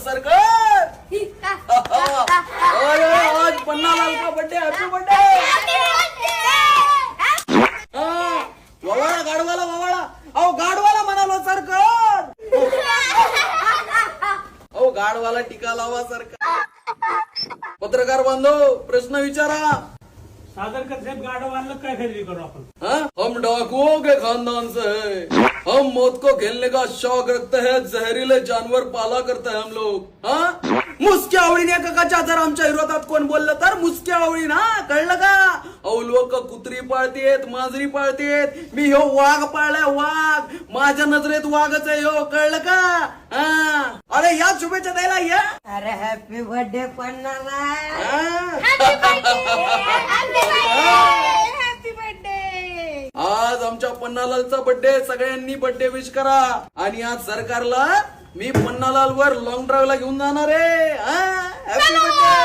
सरकार आज पन्नालाल का बर्थडे, हॅपी बर्थडे. ववाळा गाडवाला ववाळा, अहो गाडवाला म्हणालो सरकार. अहो गाडवाला टीका लावा सरकार. पत्रकार बांधव प्रश्न विचारा. सादरकर साहेब गाडवाला काय खरेदी करू आपण? हम डाकुओं के खानदान से है, हम मौत को खेलने का शौक रखते हैं, जहरीले जानवर पाला करते हैं हम लोग. हा मुसक्या आवडीने काकाच्या जर आमच्या विरोधात कोण बोललं तर मुसक्या आवडी ना, कळलं का? अहो लोक कुत्री पाळतेत, मांजरी पाळतेत, मी ह्यो वाघ पाळलाय वाघ, माझ्या नजरेत वाघच आहे ह्यो, कळलं का? हा अरे या शुभेच्छा द्यायला या. अरे हॅपी बर्थडे पन्नाला. Happy birthday. आज आमच्या पन्नालालचा बर्थडे, सगळ्यांनी बर्थडे विश करा. आणि आज सरकारला मी पन्नालाल वर लॉंग ड्राईव्हला घेऊन जाणार आहे. Happy birthday.